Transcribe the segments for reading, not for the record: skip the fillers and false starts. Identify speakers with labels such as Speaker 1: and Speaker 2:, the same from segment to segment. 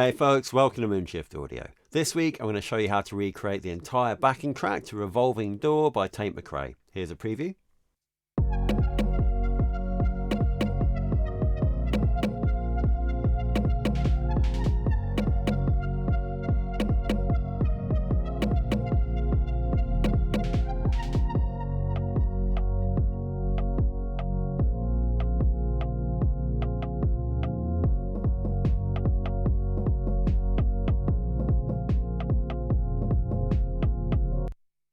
Speaker 1: Hey folks, welcome to Moonshift Audio. This week I'm going to show you how to recreate the entire backing track to Revolving Door by Tate McRae. Here's a preview.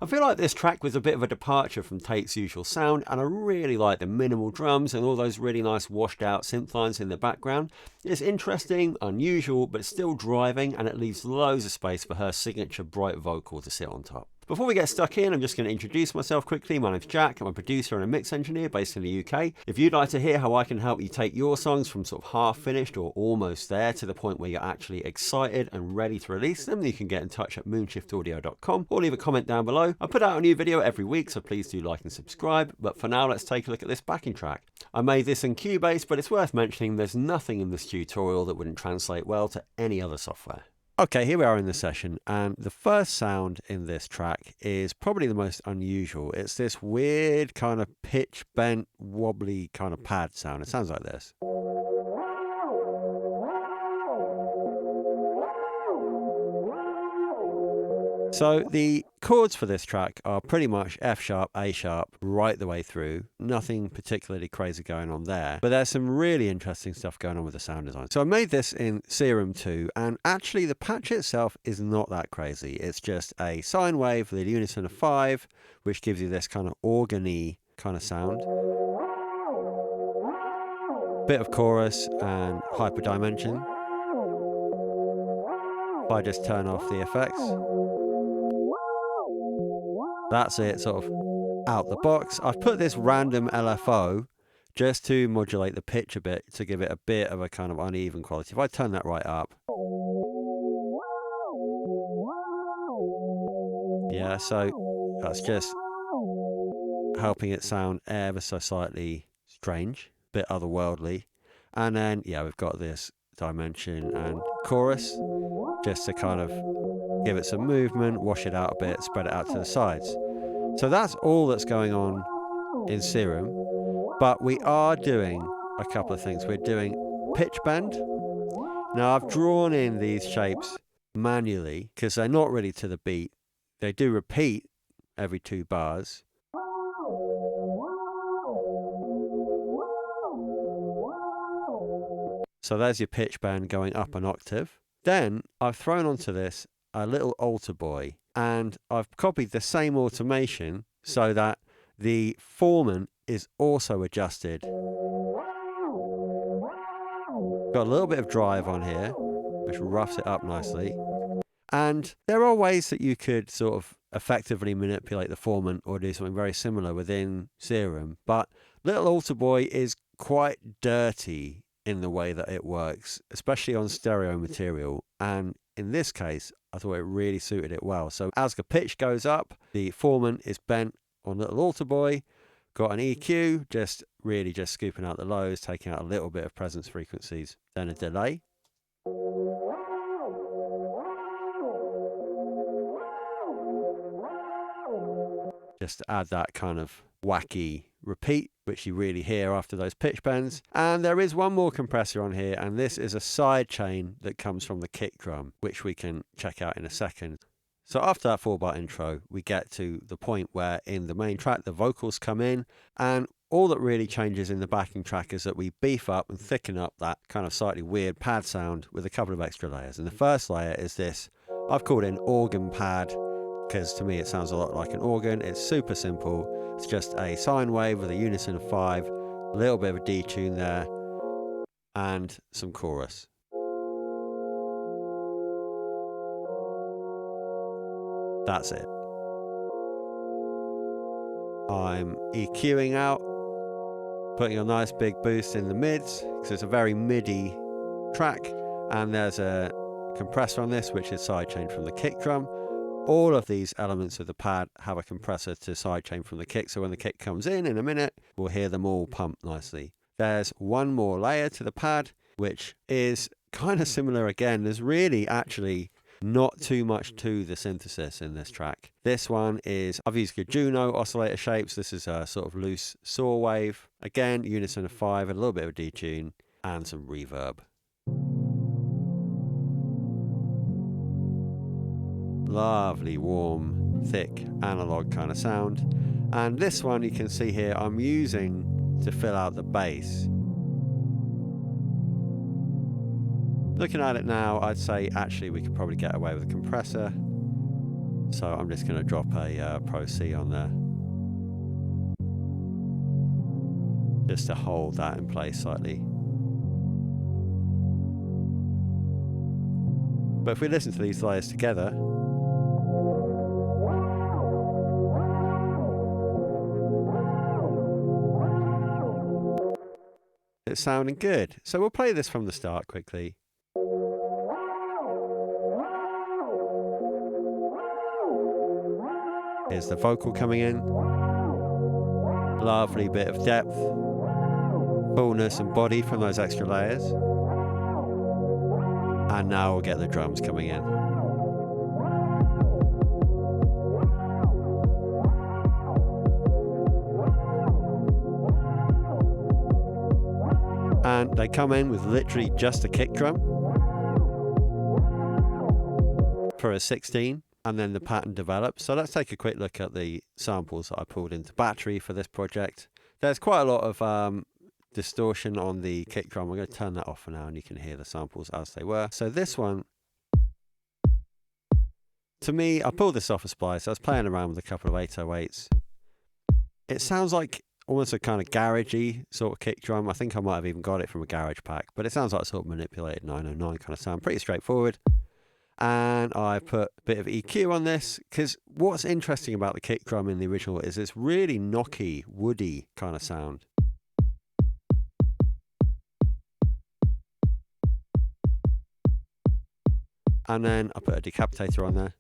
Speaker 1: I feel like this track was a bit of a departure from Tate's usual sound, and I really like the minimal drums and all those really nice washed out synth lines in the background. It's interesting, unusual, but still driving, and it leaves loads of space for her signature bright vocal to sit on top. Before we get stuck in, I'm just going to introduce myself quickly. My name's Jack. I'm a producer and a mix engineer based in the UK. If you'd like to hear how I can help you take your songs from sort of half finished or almost there to the point where you're actually excited and ready to release them, you can get in touch at moonshifaudio.com or leave a comment down below. I put out a new video every week, so please do like and subscribe. But for now, let's take a look at this backing track. I made this in Cubase, but it's worth mentioning there's nothing in this tutorial that wouldn't translate well to any other software. Okay, here we are in the session, and the first sound in this track is probably the most unusual. It's this weird kind of pitch bent, wobbly kind of pad sound. It sounds like this. So the chords for this track are pretty much F sharp, A sharp, right the way through. Nothing particularly crazy going on there, but there's some really interesting stuff going on with the sound design. So I made this in Serum 2, and actually the patch itself is not that crazy. It's just a sine wave with a unison of 5, which gives you this kind of organ-y kind of sound. Bit of chorus and hyperdimension. If I just turn off the effects. That's it, sort of out the box. I've put this random LFO just to modulate the pitch a bit, to give it a bit of a kind of uneven quality. If I turn that right up. Yeah, so that's just helping it sound ever so slightly strange, a bit otherworldly. And then, yeah, we've got this dimension and chorus, just to kind of give it some movement, wash it out a bit, spread it out to the sides. So that's all that's going on in Serum, but we are doing a couple of things. We're doing pitch bend. Now I've drawn in these shapes manually because they're not really to the beat. They do repeat every 2 bars. So there's your pitch bend going up an octave. Then I've thrown onto this a little alter boy, and I've copied the same automation so that the formant is also adjusted. Got a little bit of drive on here, which roughs it up nicely. And there are ways that you could sort of effectively manipulate the formant or do something very similar within Serum, but little alter boy is quite dirty in the way that it works, especially on stereo material. And in this case, I thought it really suited it well. So as the pitch goes up, the formant is bent on little alter boy. Got an EQ, just scooping out the lows, taking out a little bit of presence frequencies. Then a delay. Just to add that kind of wacky repeat, which you really hear after those pitch bends. And there is one more compressor on here, and this is a side chain that comes from the kick drum, which we can check out in a second. So after that 4-bar intro, we get to the point where in the main track the vocals come in, and all that really changes in the backing track is that we beef up and thicken up that kind of slightly weird pad sound with a couple of extra layers. And the first layer is this, I've called it an organ pad, because to me it sounds a lot like an organ. It's super simple. It's just a sine wave with a unison of 5, a little bit of a detune there, and some chorus. That's it. I'm EQing out, putting a nice big boost in the mids, because it's a very MIDI track, and there's a compressor on this, which is sidechained from the kick drum. All of these elements of the pad have a compressor to sidechain from the kick, so when the kick comes in a minute, we'll hear them all pump nicely. There's one more layer to the pad, which is kind of similar again. There's really actually not too much to the synthesis in this track. This one is, I've used good Juno oscillator shapes. This is a sort of loose saw wave. Again, unison of 5, and a little bit of a detune and some reverb. Lovely, warm, thick, analog kind of sound. And this one you can see here I'm using to fill out the bass. Looking at it now, I'd say actually we could probably get away with a compressor. So I'm just going to drop a Pro C on there, just to hold that in place slightly. But if we listen to these layers together, it's sounding good. So we'll play this from the start quickly. Here's the vocal coming in. Lovely bit of depth, fullness and body from those extra layers. And now we'll get the drums coming in. And they come in with literally just a kick drum for a 16, and then the pattern develops. So let's take a quick look at the samples that I pulled into Battery for this project. There's quite a lot of distortion on the kick drum. I'm going to turn that off for now, and you can hear the samples as they were. So this one, to me, I pulled this off a splice. I was playing around with a couple of 808s. It sounds like almost a kind of garagey sort of kick drum. I think I might have even got it from a garage pack, but it sounds like a sort of manipulated 909 kind of sound. Pretty straightforward. And I put a bit of EQ on this, because what's interesting about the kick drum in the original is this really knocky, woody kind of sound. And then I put a decapitator on there,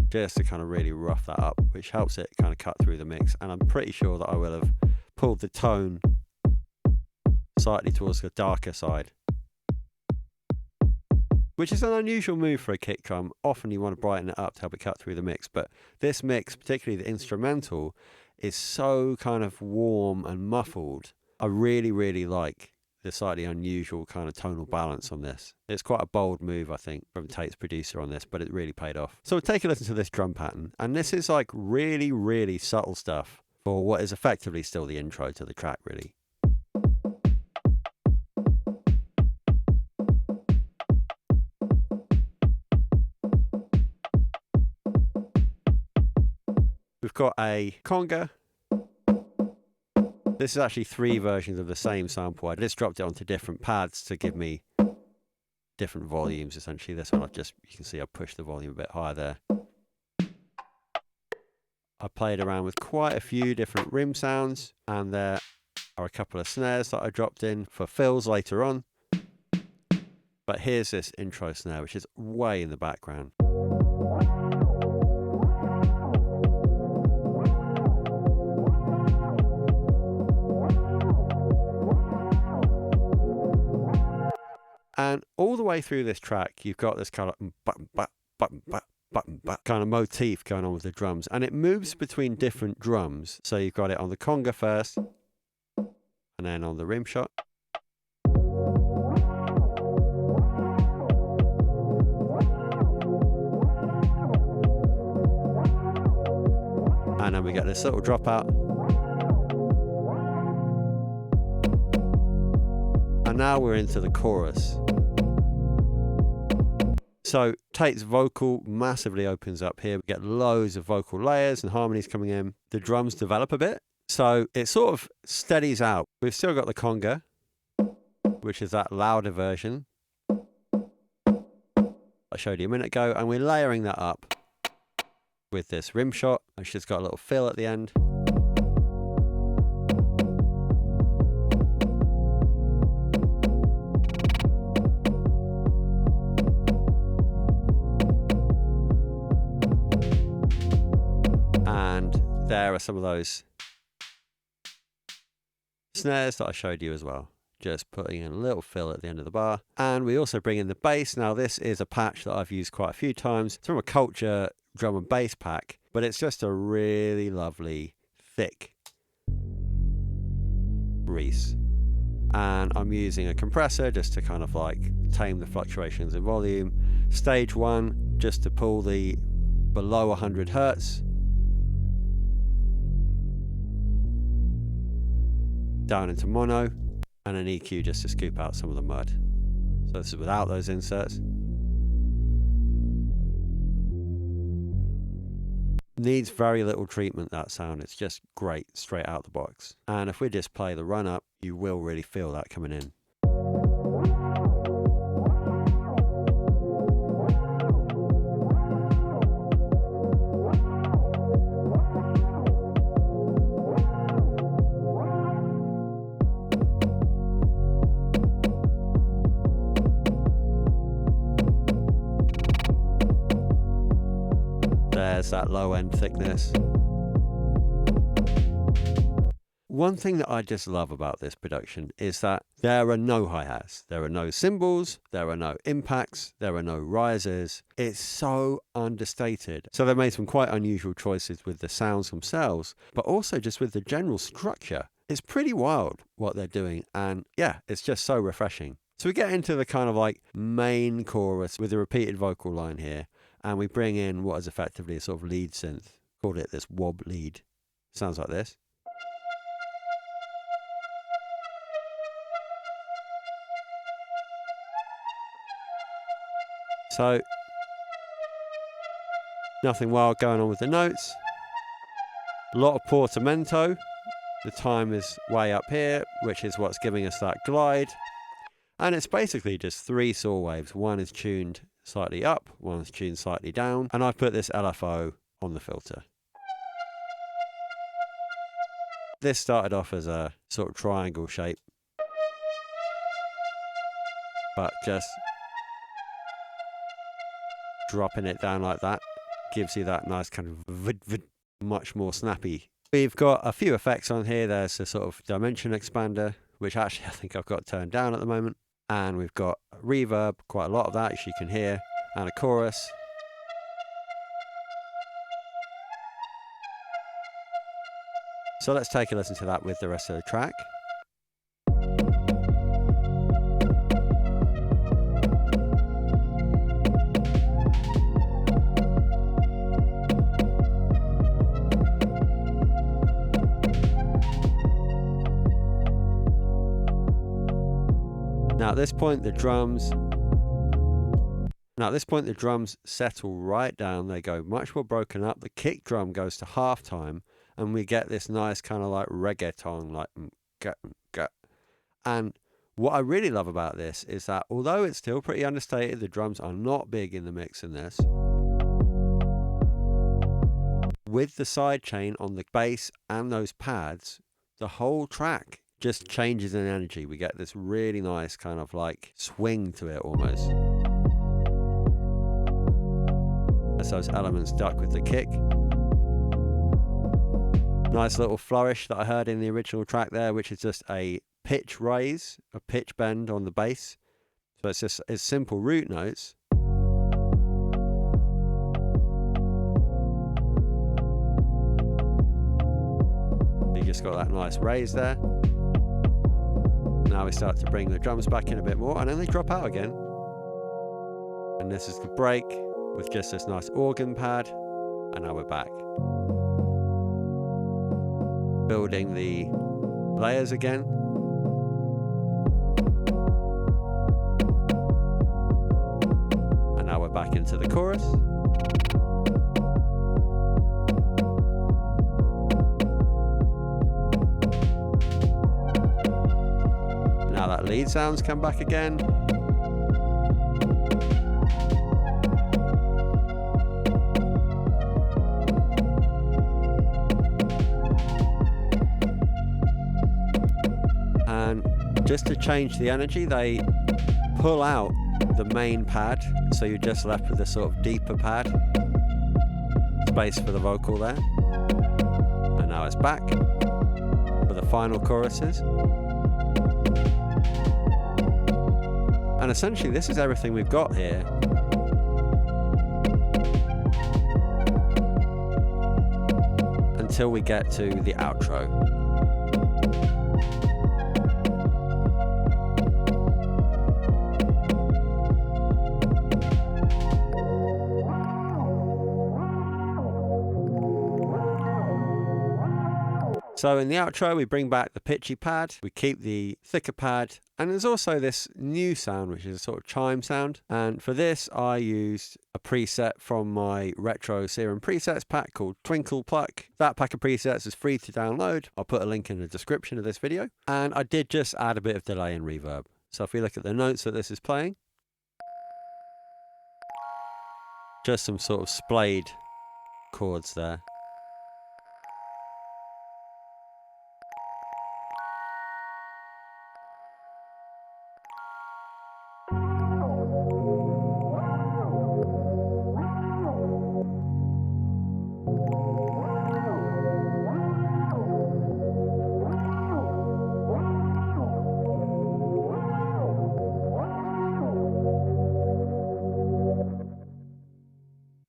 Speaker 1: just to kind of really rough that up, which helps it kind of cut through the mix. And I'm pretty sure that I will have pulled the tone slightly towards the darker side, which is an unusual move for a kick drum. Often you want to brighten it up to help it cut through the mix, but this mix, particularly the instrumental, is so kind of warm and muffled. I really, really like the slightly unusual kind of tonal balance on this. It's quite a bold move, I think, from Tate's producer on this, but it really paid off. So we'll take a listen to this drum pattern, and this is like really, really subtle stuff for what is effectively still the intro to the track, really. We've got a conga. This is actually 3 versions of the same sample. I just dropped it onto different pads to give me different volumes, essentially. This one, you can see I pushed the volume a bit higher there. I played around with quite a few different rim sounds, and there are a couple of snares that I dropped in for fills later on. But here's this intro snare, which is way in the background. And all the way through this track, you've got this kind of button, kind of motif going on with the drums. And it moves between different drums. So you've got it on the conga first, and then on the rim shot. And then we get this little dropout. And now we're into the chorus. So Tate's vocal massively opens up here. We get loads of vocal layers and harmonies coming in. The drums develop a bit. So it sort of steadies out. We've still got the conga, which is that louder version I showed you a minute ago. And we're layering that up with this rim shot, which has got a little fill at the end. There are some of those snares that I showed you as well. just putting in a little fill at the end of the bar. And we also bring in the bass. Now this is a patch that I've used quite a few times. It's from a Culture drum and bass pack, but it's just a really lovely thick Reese. And I'm using a compressor just to kind of like tame the fluctuations in volume. Stage 1 just to pull the below 100 Hertz down into mono, and an EQ just to scoop out some of the mud. So this is without those inserts. Needs very little treatment, that sound. It's just great straight out the box. And if we just play the run up, you will really feel that coming in. There's that low end thickness. One thing that I just love about this production is that there are no hi-hats, there are no cymbals, there are no impacts, there are no risers. It's so understated. So they made some quite unusual choices with the sounds themselves, but also just with the general structure. It's pretty wild what they're doing, and yeah, it's just so refreshing. So we get into the kind of like main chorus with the repeated vocal line here. And we bring in what is effectively a sort of lead synth. Called it this wob lead. Sounds like this. So, nothing wild going on with the notes. A lot of portamento. The time is way up here, which is what's giving us that glide. And it's basically just 3 saw waves. One is tuned slightly up, one's tuned slightly down, and I put this LFO on the filter. This started off as a sort of triangle shape, but just dropping it down like that gives you that nice kind of much more snappy. We've got a few effects on here. There's a sort of dimension expander, which actually I think I've got turned down at the moment. And we've got reverb, quite a lot of that, as you can hear, and a chorus. So let's take a listen to that with the rest of the track. Now at this point the drums settle right down. They go much more broken up. The kick drum goes to halftime, and we get this nice kind of like reggaeton, like and what I really love about this is that although it's still pretty understated, the drums are not big in the mix in this. With the sidechain on the bass and those pads, the whole track just changes in energy. We get this really nice kind of like swing to it almost. As those elements duck with the kick. Nice little flourish that I heard in the original track there, which is just a pitch raise, a pitch bend on the bass. So it's simple root notes. You just got that nice raise there. Now we start to bring the drums back in a bit more, and then they drop out again. And this is the break with just this nice organ pad, and now we're back. Building the layers again. And now we're back into the chorus. Now that lead sounds come back again. And just to change the energy, they pull out the main pad, so you're just left with a sort of deeper pad. Space for the vocal there. And now it's back for the final choruses. And essentially this is everything we've got here. Until we get to the outro. So in the outro, we bring back the pitchy pad, we keep the thicker pad, and there's also this new sound, which is a sort of chime sound. And for this, I used a preset from my Retro Serum presets pack called Twinkle Pluck. That pack of presets is free to download. I'll put a link in the description of this video. And I did just add a bit of delay and reverb. So if we look at the notes that this is playing, just some sort of splayed chords there.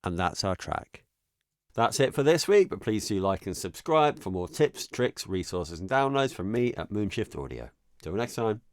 Speaker 1: And that's our track. That's it for this week, but please do like and subscribe for more tips, tricks, resources and downloads from me at Moonshift Audio. Till next time.